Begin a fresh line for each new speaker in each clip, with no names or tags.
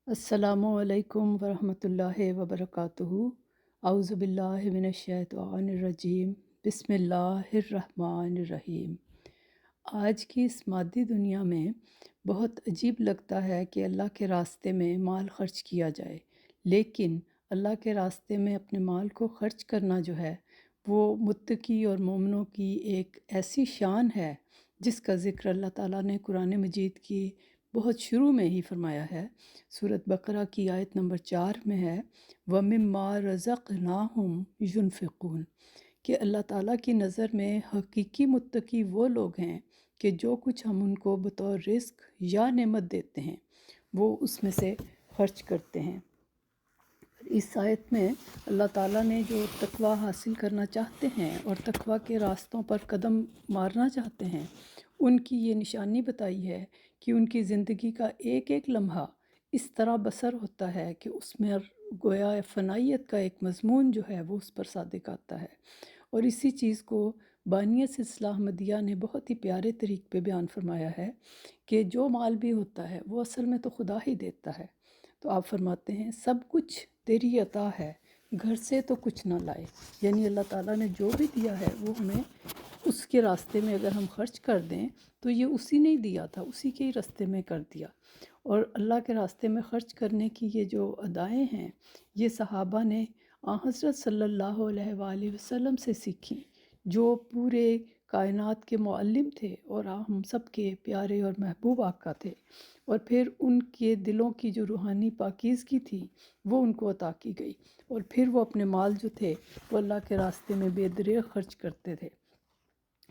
السلام علیکم ورحمۃ اللہ وبرکاتہ۔ اعوذ باللہ من الشیطان الرجیم، بسم اللہ الرحمن الرحیم۔ آج کی اس مادی دنیا میں بہت عجیب لگتا ہے کہ اللہ کے راستے میں مال خرچ کیا جائے، لیکن اللہ کے راستے میں اپنے مال کو خرچ کرنا جو ہے وہ متقی اور مومنوں کی ایک ایسی شان ہے جس کا ذکر اللہ تعالیٰ نے قرآن مجید کی بہت شروع میں ہی فرمایا ہے۔ سورۃ بقرہ کی آیت نمبر 4 میں ہے، وَمِمَّا رَزَقْنَاهُمْ يُنْفِقُونَ، کہ اللہ تعالیٰ کی نظر میں حقیقی متقی وہ لوگ ہیں کہ جو کچھ ہم ان کو بطور رزق یا نعمت دیتے ہیں وہ اس میں سے خرچ کرتے ہیں۔ اس آیت میں اللہ تعالیٰ نے جو تقوی حاصل کرنا چاہتے ہیں اور تقوی کے راستوں پر قدم مارنا چاہتے ہیں ان کی یہ نشانی بتائی ہے کہ ان کی زندگی کا ایک ایک لمحہ اس طرح بسر ہوتا ہے کہ اس میں گویا فنائیت کا ایک مضمون جو ہے وہ اس پر صادق آتا ہے، اور اسی چیز کو بانیہ سلسلہ احمدیہ نے بہت ہی پیارے طریق پہ بیان فرمایا ہے کہ جو مال بھی ہوتا ہے وہ اصل میں تو خدا ہی دیتا ہے۔ تو آپ فرماتے ہیں سب کچھ تیری عطا ہے، گھر سے تو کچھ نہ لائے، یعنی اللہ تعالیٰ نے جو بھی دیا ہے وہ ہمیں اس کے راستے میں اگر ہم خرچ کر دیں تو یہ اسی نے دیا تھا، اسی کے ہی راستے میں کر دیا۔ اور اللہ کے راستے میں خرچ کرنے کی یہ جو ادائیں ہیں یہ صحابہ نے حضرت صلی اللہ علیہ وآلہ وسلم سے سیکھیں، جو پورے کائنات کے معلم تھے اور ہم سب کے پیارے اور محبوب آقا تھے، اور پھر ان کے دلوں کی جو روحانی پاکیزگی تھی وہ ان کو عطا کی گئی، اور پھر وہ اپنے مال جو تھے وہ اللہ کے راستے میں بے دریغ خرچ کرتے تھے۔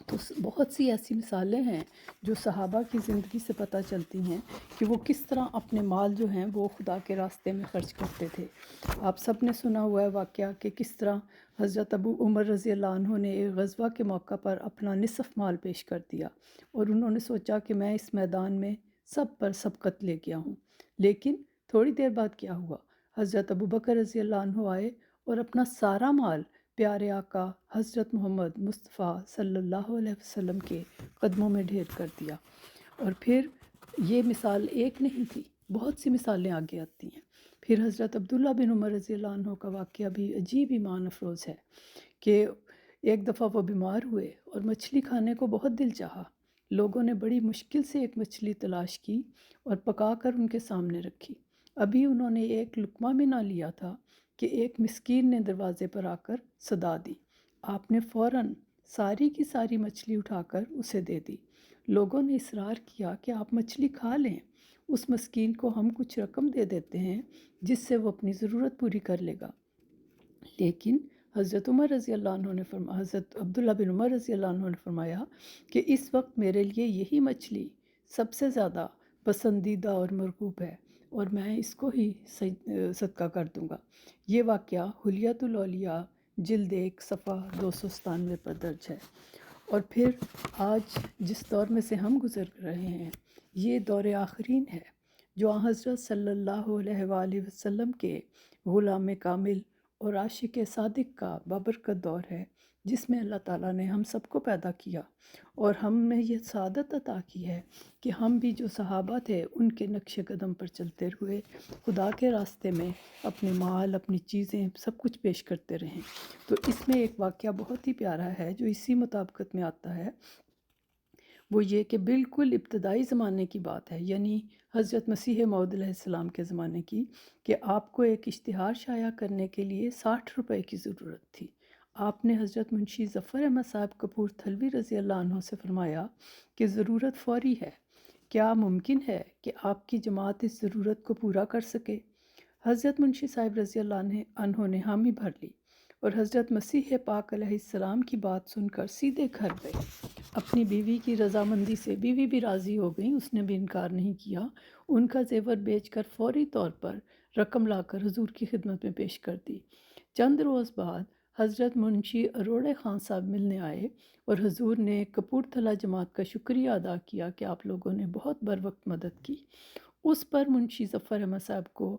تو بہت سی ایسی مثالیں ہیں جو صحابہ کی زندگی سے پتہ چلتی ہیں کہ وہ کس طرح اپنے مال جو ہیں وہ خدا کے راستے میں خرچ کرتے تھے۔ آپ سب نے سنا ہوا ہے واقعہ کہ کس طرح حضرت ابو عمر رضی اللہ عنہ نے ایک غزوہ کے موقع پر اپنا نصف مال پیش کر دیا، اور انہوں نے سوچا کہ میں اس میدان میں سب پر سبقت لے گیا ہوں، لیکن تھوڑی دیر بعد کیا ہوا، حضرت ابو بکر رضی اللہ عنہ آئے اور اپنا سارا مال پیارے آقا حضرت محمد مصطفیٰ صلی اللہ علیہ وسلم کے قدموں میں ڈھیر کر دیا۔ اور پھر یہ مثال ایک نہیں تھی، بہت سی مثالیں آگے آتی ہیں۔ پھر حضرت عبداللہ بن عمر رضی اللہ عنہ کا واقعہ بھی عجیب ایمان افروز ہے کہ ایک دفعہ وہ بیمار ہوئے اور مچھلی کھانے کو بہت دل چاہا۔ لوگوں نے بڑی مشکل سے ایک مچھلی تلاش کی اور پکا کر ان کے سامنے رکھی۔ ابھی انہوں نے ایک لقمہ بھی نہ لیا تھا کہ ایک مسکین نے دروازے پر آ کر صدا دی۔ آپ نے فوراً ساری کی ساری مچھلی اٹھا کر اسے دے دی۔ لوگوں نے اصرار کیا کہ آپ مچھلی کھا لیں، اس مسکین کو ہم کچھ رقم دے دیتے ہیں جس سے وہ اپنی ضرورت پوری کر لے گا۔ لیکن حضرت عمر رضی اللہ عنہ نے حضرت عبداللہ بن عمر رضی اللہ عنہ نے فرمایا کہ اس وقت میرے لیے یہی مچھلی سب سے زیادہ پسندیدہ اور مرغوب ہے، اور میں اس کو ہی صدقہ کر دوں گا۔ یہ واقعہ حلیۃ الاولیاء جلد 1 صفحہ 297 پر درج ہے۔ اور پھر آج جس دور میں سے ہم گزر رہے ہیں یہ دور آخرین ہے، جو حضرت صلی اللہ علیہ وآلہ وسلم کے غلام کامل اور عاشق صادق کا بابرکت دور ہے، جس میں اللہ تعالیٰ نے ہم سب کو پیدا کیا اور ہمیں یہ سعادت عطا کی ہے کہ ہم بھی جو صحابہ تھے ان کے نقش قدم پر چلتے ہوئے خدا کے راستے میں اپنے مال، اپنی چیزیں سب کچھ پیش کرتے رہیں۔ تو اس میں ایک واقعہ بہت ہی پیارا ہے جو اسی مطابقت میں آتا ہے، وہ یہ کہ بالکل ابتدائی زمانے کی بات ہے، یعنی حضرت مسیح موعود علیہ السلام کے زمانے کی، کہ آپ کو ایک اشتہار شائع کرنے کے لیے 60 روپے کی ضرورت تھی۔ آپ نے حضرت منشی ظفر احمد صاحب کپور تھلوی رضی اللہ عنہ سے فرمایا کہ ضرورت فوری ہے، کیا ممکن ہے کہ آپ کی جماعت اس ضرورت کو پورا کر سکے؟ حضرت منشی صاحب رضی اللہ عنہ نے حامی بھر لی اور حضرت مسیح پاک علیہ السلام کی بات سن کر سیدھے گھر گئے۔ اپنی بیوی کی رضامندی سے بیوی بھی راضی ہو گئی، اس نے بھی انکار نہیں کیا، ان کا زیور بیچ کر فوری طور پر رقم لا کر حضور کی خدمت میں پیش کر دی۔ چند روز بعد حضرت منشی اروڑے خان صاحب ملنے آئے اور حضور نے کپور تھلہ جماعت کا شکریہ ادا کیا کہ آپ لوگوں نے بہت بر وقت مدد کی۔ اس پر منشی ظفر احمد صاحب کو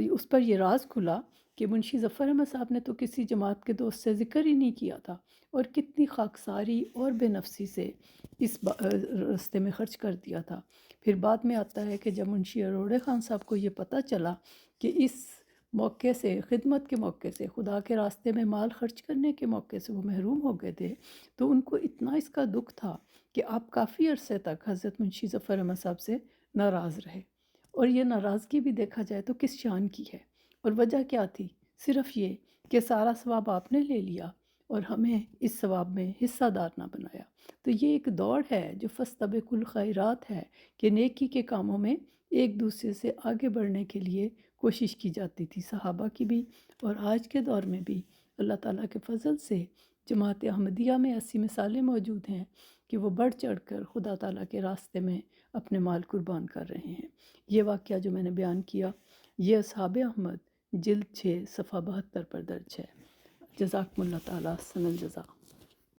اس پر یہ راز کھلا کہ منشی ظفر احمد صاحب نے تو کسی جماعت کے دوست سے ذکر ہی نہیں کیا تھا، اور کتنی خاکساری اور بے نفسی سے اس راستے میں خرچ کر دیا تھا۔ پھر بعد میں آتا ہے کہ جب منشی اروڑے خان صاحب کو یہ پتہ چلا کہ اس موقع سے، خدمت کے موقع سے، خدا کے راستے میں مال خرچ کرنے کے موقع سے وہ محروم ہو گئے تھے، تو ان کو اتنا اس کا دکھ تھا کہ آپ کافی عرصے تک حضرت منشی ظفر احمد صاحب سے ناراض رہے۔ اور یہ ناراضگی بھی دیکھا جائے تو کس شان کی ہے، اور وجہ کیا تھی؟ صرف یہ کہ سارا ثواب آپ نے لے لیا اور ہمیں اس ثواب میں حصہ دار نہ بنایا۔ تو یہ ایک دوڑ ہے جو فاستبقوا الخیرات ہے، کہ نیکی کے کاموں میں ایک دوسرے سے آگے بڑھنے کے لیے کوشش کی جاتی تھی، صحابہ کی بھی اور آج کے دور میں بھی۔ اللہ تعالیٰ کے فضل سے جماعت احمدیہ میں ایسی مثالیں موجود ہیں کہ وہ بڑھ چڑھ کر خدا تعالیٰ کے راستے میں اپنے مال قربان کر رہے ہیں۔ یہ واقعہ جو میں نے بیان کیا، یہ اصحاب احمد جلد 6 صفحہ 72 پر درج ہے۔ جزاکم اللہ تعالیٰ احسن الجزا۔